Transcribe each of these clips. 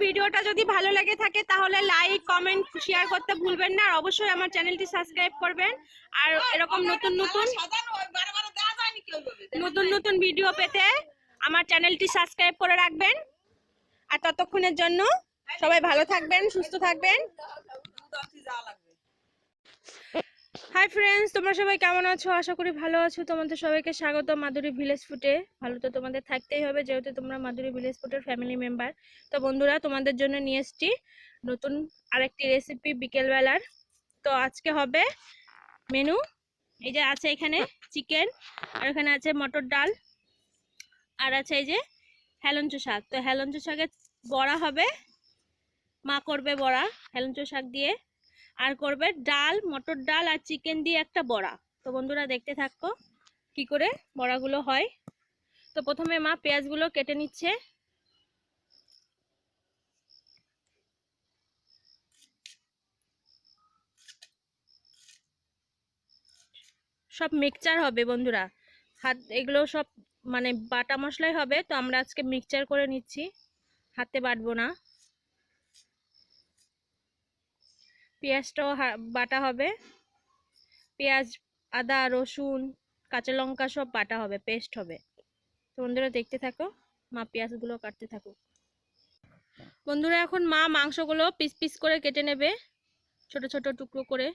ভিডিওটা যদি ভালো লেগে থাকে তাহলে লাইক কমেন্ট শেয়ার করতে ভুলবেন না, আর অবশ্যই আমার চ্যানেলটি সাবস্ক্রাইব করবেন। আর এরকম নতুন নতুন ভিডিও পেতে আমার চ্যানেলটি সাবস্ক্রাইব করে রাখবেন। আর ততক্ষণের জন্য সবাই ভালো থাকবেন, সুস্থ থাকবেন। হাই ফ্রেন্ডস, তোমরা সবাই কেমন আছো? আশা করি ভালো আছো। তোমাদের সবাইকে স্বাগত মাধুরী ভিলেজ ফুডে। ভালো তো তোমাদের থাকতেই হবে, যেহেতু তোমরা মাধুরী ভিলেজ ফুডের ফ্যামিলি মেম্বার। তো বন্ধুরা, তোমাদের জন্য নিয়ে এসেছি নতুন আরেকটি রেসিপি বিকেলবেলার। তো আজকে হবে মেনু, এই যে আছে এখানে চিকেন, আর এখানে আছে মটর ডাল, আর আছে এই যে হেলঞ্চ শাক। তো হেলঞ্চ শাকের বড়া হবে, মা করবে বড়া হেলঞ্চ শাক দিয়ে, আর করবে ডাল, মটর ডাল আর চিকেন দিয়ে একটা বড়া। তো বন্ধুরা দেখতে থাকো কি করে বড়াগুলো হয়। তো প্রথমে মা পেঁয়াজগুলো কেটে নিচ্ছে। সব মিক্সচার হবে বন্ধুরা, এগুলো সব মানে বাটা মশলাই হবে। তো আমরা আজকে মিক্সচার করে নিচ্ছি, হাতে বাটবো না। পেঁয়াজটাও বাটা হবে, পেঁয়াজ, আদা, রসুন, কাঁচা লঙ্কা সব বাটা হবে, পেস্ট হবে। তো বন্ধুরা দেখতে থাকো, মা পেঁয়াজগুলো কাটতে থাকো। বন্ধুরা এখন মা মাংসগুলো পিস পিস করে কেটে নেবে, ছোট ছোট টুকরো করে।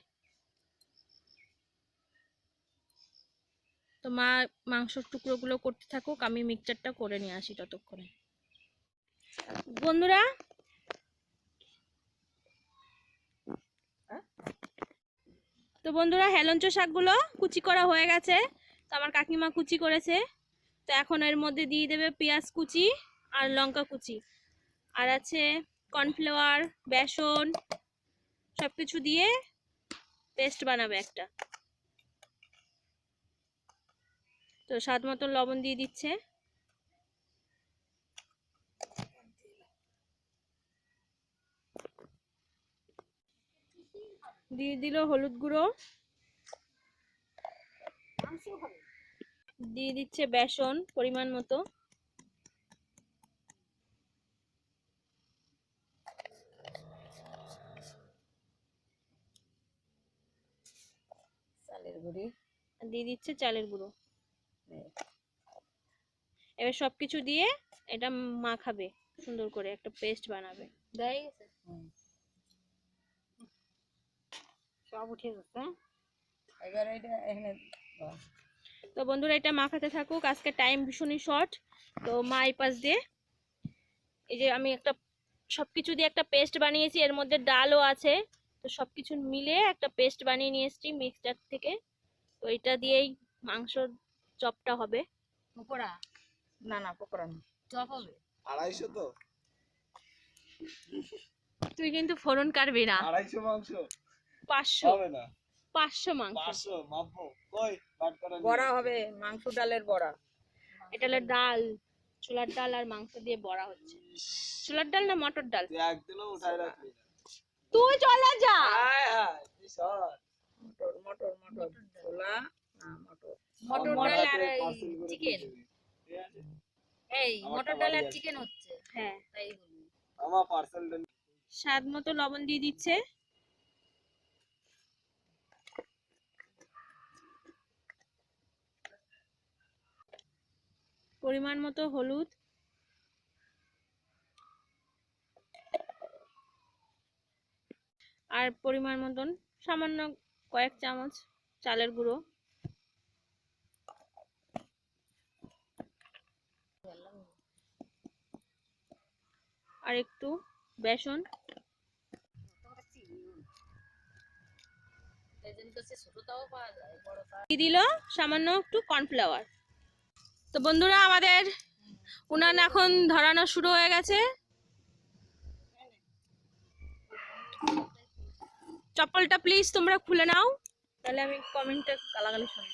তো মা মাংসের টুকরোগুলো করতে থাকুক, আমি মিক্সচারটা করে নিয়ে আসি ততক্ষণে। বন্ধুরা হেলঞ্চ শাকগুলো কুচি করা হয়ে গেছে। তো আমার কাকিমা কুচি করেছে। তো এখন এর মধ্যে দিয়ে দেবে পেঁয়াজ কুচি আর লঙ্কা কুচি, আর আছে কর্নফ্লাওয়ার, বেসন, সবকিছু দিয়ে পেস্ট বানাবে একটা। তো স্বাদ মতো লবণ দিয়ে দিচ্ছে, দিয়ে দিল হলুদ গুঁড়ো, দিয়ে দিচ্ছে বেসন পরিমাণ মতো, দিয়ে দিচ্ছে চালের গুঁড়ো। এবার সবকিছু দিয়ে এটা মাখাবে, সুন্দর করে একটা পেস্ট বানাবে। সব উঠে যাচ্ছে। তো বন্ধুরা এটা মাখাতে থাকুক, আজকে টাইম ভীষণই শর্ট। তো মা এই পাশ দিয়ে এই যে আমি একটা সবকিছু দিয়ে একটা পেস্ট বানিয়েছি, এর মধ্যে ডালও আছে। তো সবকিছু মিলে একটা পেস্ট বানিয়ে নিয়ে এসেছি মিক্সচার থেকে। তো এটা দিয়েই মাংসর চপটা হবে। পকোড়া না, না পকোড়া না, চপ হবে। 250 তো তুই কিন্তু ফোড়ন কাটবি না। 250 মাংস 500 হবে না, 500 মাংস 500 মাপবো কই কাট করে বড়া হবে, মাংস ডালের বড়া। এটা হলো ডাল, ছোলার ডাল আর মাংস দিয়ে বড়া হচ্ছে। ছোলার ডাল না মটর ডাল? তুই একদিনও উঠাই রাখবি না, তুই চলে যা। হায় হায় তুই সর। মটর মটর মটর ছোলা না মটর, মটর ডাল আর চিকেন। এই মটর ডাল আর চিকেন হচ্ছে। হ্যাঁ তাই বলি। আমার পার্সেল দেন। স্বাদ মতো লবণ দিয়ে দিচ্ছে, পরিমাণ মতো হলুদ, আর পরিমাণ মতন সামান্য কয়েক চামচ চালের গুঁড়ো, আর একটু বেসন, দিয়ে দিল সামান্য একটু কর্নফ্লাওয়ার। তো বন্ধুরা আমাদের উনান এখন ধরানো শুরু হয়ে গেছে। চপ্পলটা প্লিজ তোমরা খুলে নাও, তাহলে আমি কমেন্টে গালাগালি শুনবো।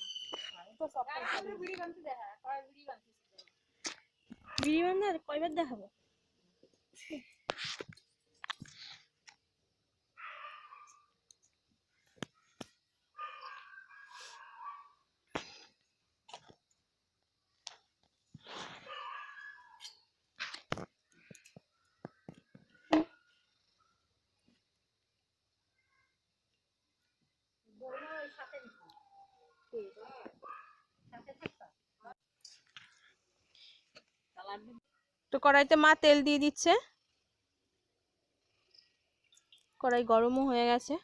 বিড়ি বান্ধা কয়বার দেখাবো? তো কড়াইতে মা তেল দিয়ে দিচ্ছে, কড়াই গরমও হয়ে গেছে।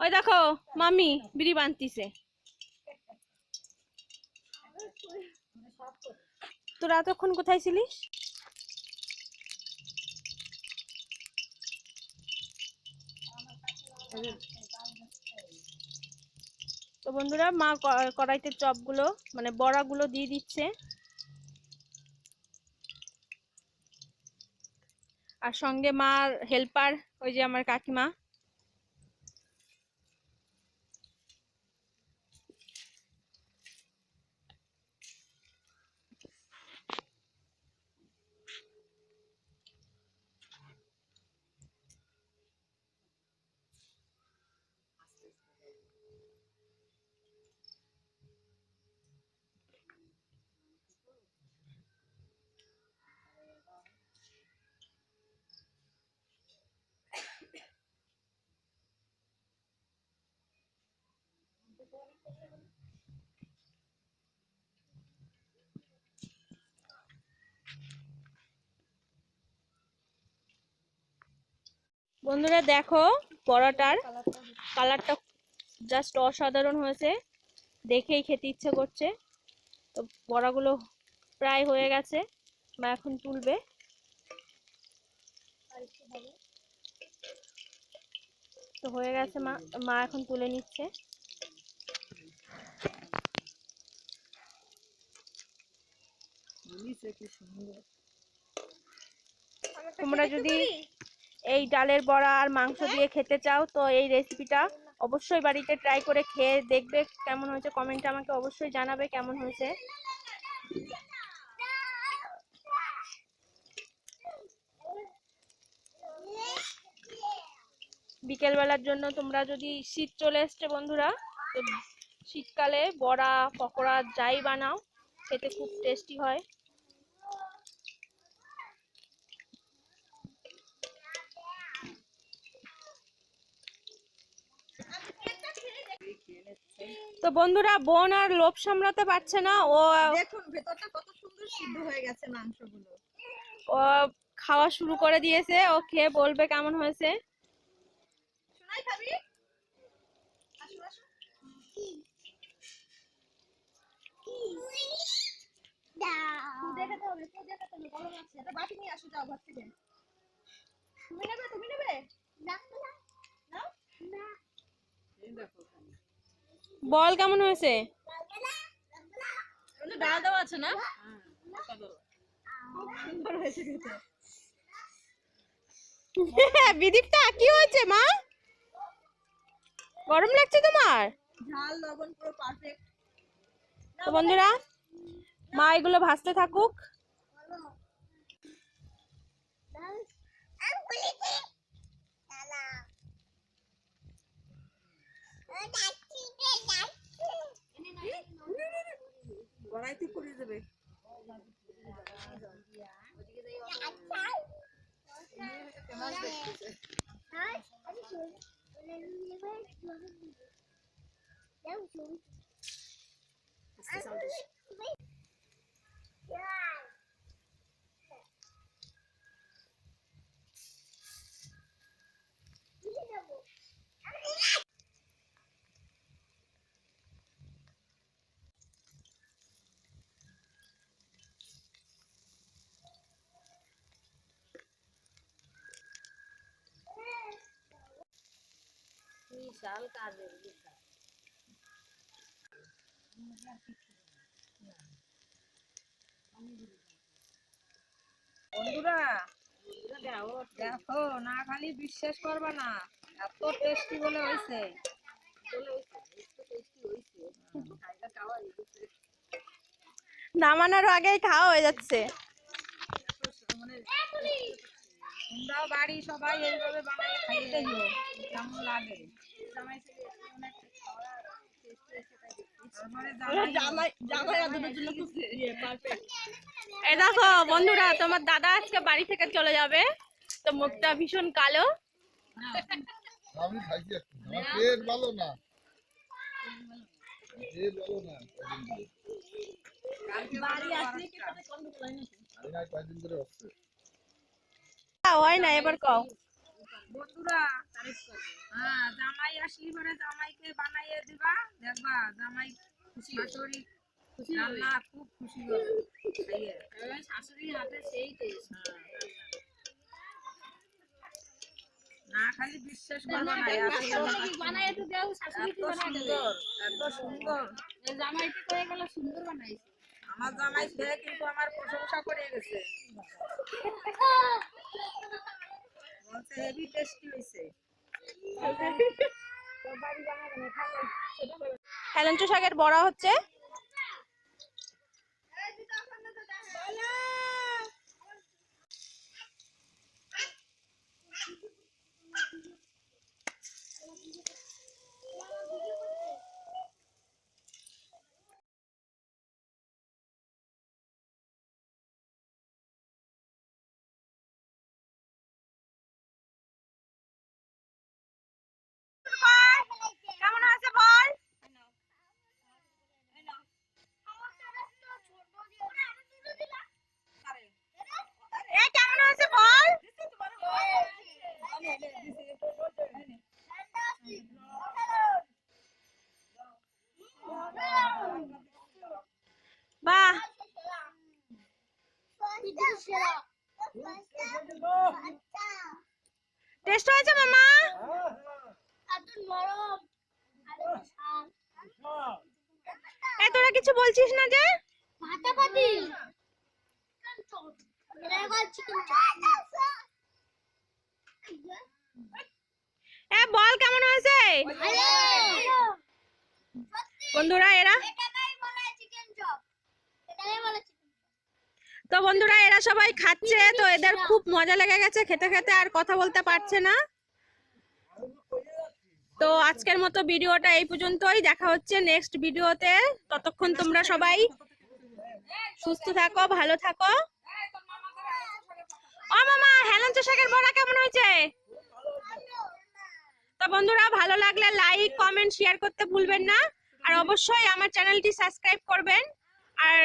ওই দেখো মামি বিড়ি বানতিছে। তোরা এতক্ষণ কোথায় ছিলিস? তো বন্ধুরা মা কড়াইতে চপগুলো মানে বড়াগুলো দিয়ে দিচ্ছে, আর সঙ্গে মার হেল্পার ওই যে আমার কাকিমা। বন্ধুরা দেখো বড়াটার কালারটা জাস্ট অসাধারণ হয়েছে, দেখেই খেতে ইচ্ছে করছে। তো বড়াগুলো প্রায় হয়ে গেছে, মা এখন তুলবে। তো হয়ে গেছে, মা এখন তুলে নিচ্ছে। তোমরা যদি এই ডালের বড়া আর মাংস দিয়ে খেতে চাও তো এই রেসিপিটা অবশ্যই বাড়িতে ট্রাই করে খেয়ে দেখবে কেমন হয়েছে, কমেন্টে আমাকে অবশ্যই জানাবে কেমন হয়েছে। বিকেল বেলার জন্য তোমরা যদি শীত চলে এসছে বন্ধুরা, তো শীতকালে বড়া পকোড়া যাই বানাও খেতে খুব টেস্টি হয়। তো বন্ধুরা বোন আর লোভ সামলাতে পারছে না, ও দেখুন ভেতরটা কত সুন্দর সিদ্ধ হয়ে গেছে মাংসগুলো। ও খাওয়া শুরু করে দিয়েছে, ও খেয়ে বলবে কেমন হয়েছে। শোনাই খাবি? আসো আসো। দেখাতে হবে, দেখাতে হবে, গরম আছে। এটা বাটি নিয়ে আসো, যাও ঘর থেকে। তুমি নেবে? তুমি নেবে? না না না। বল কেমন হয়েছে? ডাল দেওয়া আছে না? সুন্দর হয়েছে খেতে। বিদীপ্তা কি হয়েছে মা? গরম লাগছে তোমার? ঝাল লবণ পুরো পারফেক্ট। তো বন্ধুরা মা এগুলো ভাজতে থাকুক। কড়াইতে করে দেবে। বিশাল কাজের বিষয়। বন্ধুরা দেখো না, খালি বিশ্বাস করবা না, এত টেস্টি বলে হয়েছে। নামানোর আগেই খাওয়া হয়ে যাচ্ছে। তোমরাও বাড়ি সবাই এইভাবে বানাই খাইতে দিও, কেমন লাগে। এই দেখো বন্ধুরা তোমার দাদা আজকে বাড়ি থেকে চলে যাবে, তো মুখটা ভীষণ কালো। আমি খাইছি একটু, আমার পেট ভালো না, পেট ভালো না। বাড়ি আসলে কি তবে গন্ডগোল হয় নাকি? আমি না কয়েকদিন ধরে হচ্ছে। হয় না, এবার কও। বন্ধুরা হ্যাঁ, জামাই আসলি পরে জামাইকে বানাইয়ে দিবা, দেখবা জামাই শাশুড়ি রান্না খুব খুশি হবে খাইয়ে। শাশুড়ির হাতে সেই টেস্ট, না খালি বিশ্বাস করবা না, বানায় তো দেও, শাশুড়ি কি বানায় দেও? এত সুন্দর জামাইটি কয়ে গেল সুন্দর বানাইছে। আমার জামাই খেয়ে কিন্তু আমার প্রশংসা করে গেছে, বলছে হেভি টেস্টি হয়েছে। হেলেঞ্চা শাকের বড়া হচ্ছে। কেমন আছে বল? এই কেমন আছে বল? বাহ, টেস্ট হয়েছে মামা? এই তোরা কিছু বলছিস না যে? এ বল কেমন হয়েছে? বন্ধুরা এরা তো বন্ধুরা এরা সবাই খাচ্ছে, তো এদের খুব মজা লেগে গেছে খেতে খেতে, আর কথা বলতে পারছে না। তো আজকের মতো ভিডিওটা এই পর্যন্তই, দেখা হচ্ছে নেক্সট ভিডিওতে। ততক্ষণ তোমরা সবাই সুস্থ থাকো, ভালো থাকো। ও মামা, হেলেঞ্চা শাকের বড়া কেমন হয়েছে? তো বন্ধুরা ভালো লাগলে লাইক, কমেন্ট, শেয়ার করতে ভুলবেন না, আর অবশ্যই আমার চ্যানেলটি সাবস্ক্রাইব করবেন। আর